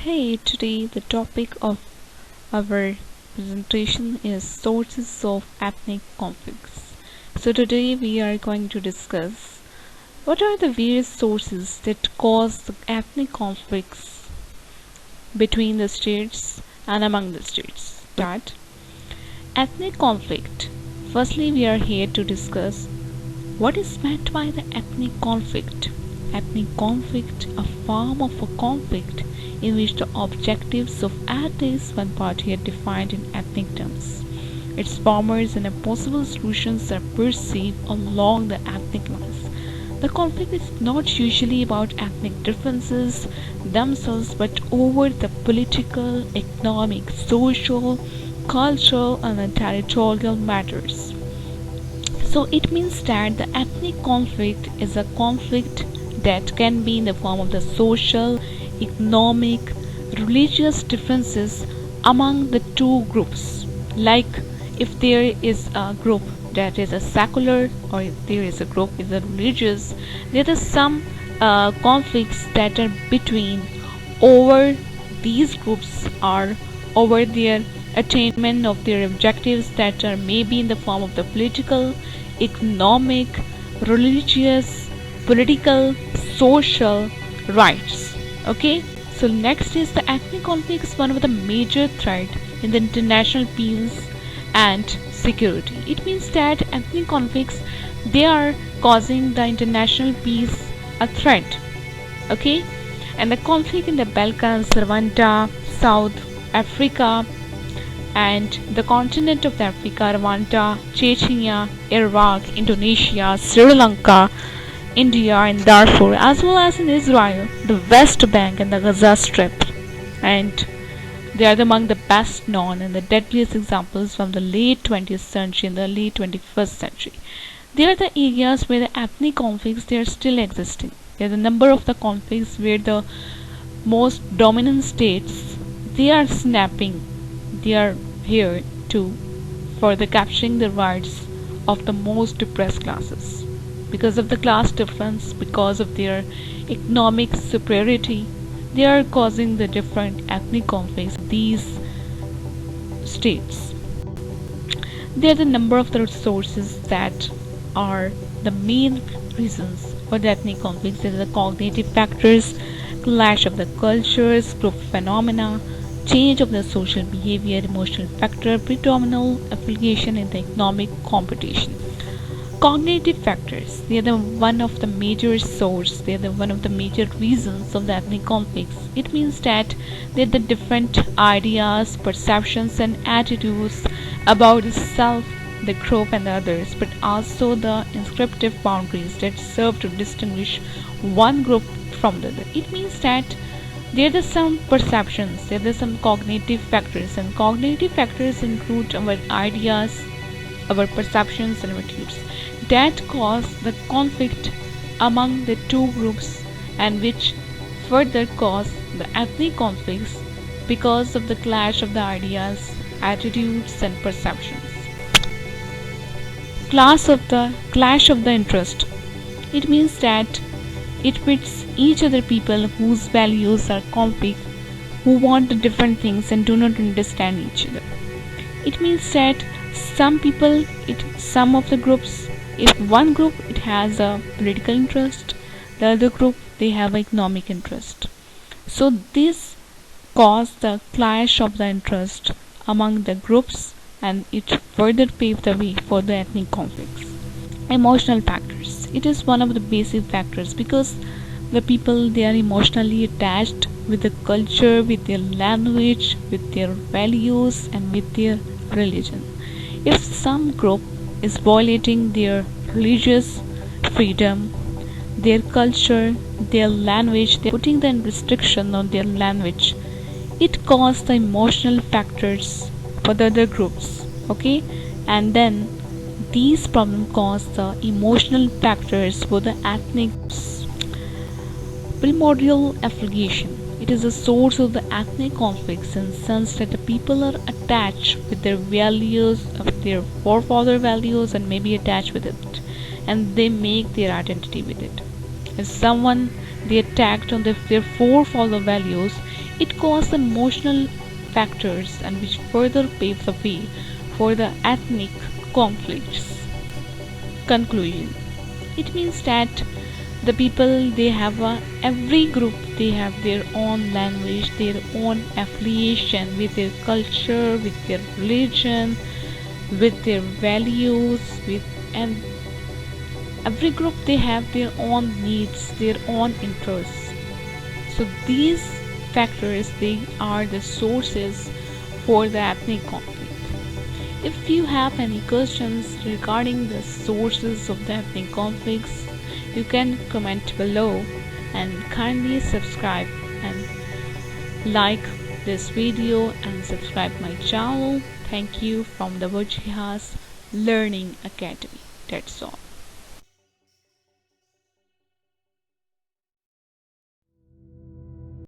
Hey, today the topic of our presentation is sources of ethnic conflicts. So, today we are going to discuss what are the various sources that cause the ethnic conflicts between the states and among the states. That ethnic conflict. Firstly, we are here to discuss what is meant by the ethnic conflict. Ethnic conflict, a form of a conflict in which the objectives of at least one party are defined in ethnic terms. Its formers and possible solutions are perceived along the ethnic lines. The conflict is not usually about ethnic differences themselves but over the political, economic, social, cultural, and territorial matters. So it means that the ethnic conflict is a conflict that can be in the form of the social, economic, religious differences among the two groups. Like if there is a group that is a secular or if there is a group is a religious, there are some conflicts that are between over these groups are over their attainment of their objectives that are maybe in the form of the political, economic, religious, political, social rights. Okay, so next is the ethnic conflicts, one of the major threat in the international peace and security. It means that ethnic conflicts they are causing the international peace a threat. Okay, and the conflict in the Balkans, Rwanda, South Africa, and the continent of Africa, Rwanda, Chechnya, Iraq, Indonesia, Sri Lanka, India, and Darfur, as well as in Israel, the West Bank, and the Gaza Strip. And they are among the best known and the deadliest examples from the late 20th century and the late 21st century. They are the areas where the ethnic conflicts they are still existing. They are the number of the conflicts where the most dominant states they are snapping. They are here to further capturing the rights of the most depressed classes. Because of the class difference, because of their economic superiority, they are causing the different ethnic conflicts in these states. They are the number of the resources that are the main reasons for the ethnic conflicts. There are the cognitive factors, clash of the cultures, group phenomena, change of the social behavior, emotional factor, predominant affiliation in the economic competition. Cognitive factors, they are the one of the major source, they are the one of the major reasons of the ethnic conflicts. It means that they are the different ideas, perceptions and attitudes about the self, the group and the others, but also the inscriptive boundaries that serve to distinguish one group from the other. It means that there are some perceptions, there are some cognitive factors, and cognitive factors include our ideas, our perceptions and attitudes that cause the conflict among the two groups and which further cause the ethnic conflicts because of the clash of the ideas, attitudes and perceptions. Clash of the interest. It means that it fits each other people whose values are conflict, who want the different things and do not understand each other. It means that some of the groups, if one group it has a political interest, the other group they have economic interest. So this cause the clash of the interest among the groups and it further paved the way for the ethnic conflicts. Emotional factors. It is one of the basic factors because the people they are emotionally attached with the culture, with their language, with their values and with their religion. If some group is violating their religious freedom, their culture, their language, they're putting the restriction on their language, it causes the emotional factors for the other groups. Okay, and then these problems cause the emotional factors for the ethnic groups. Primordial affiliation. It is a source of the ethnic conflicts in the sense that the people are attached with their values, of their forefather values, and maybe attached with it, and they make their identity with it. If someone they attacked on their forefather values, it caused emotional factors and which further paves the way for the ethnic conflicts. Conclusion. It means that the people they have every group they have their own language, their own affiliation with their culture, with their religion, with their values, with and every group they have their own needs, their own interests. So these factors they are the sources for the ethnic conflict. If you have any questions regarding the sources of the ethnic conflicts, you can comment below and kindly subscribe and like this video and subscribe my channel. Thank you from the Vajihas Learning Academy. That's all.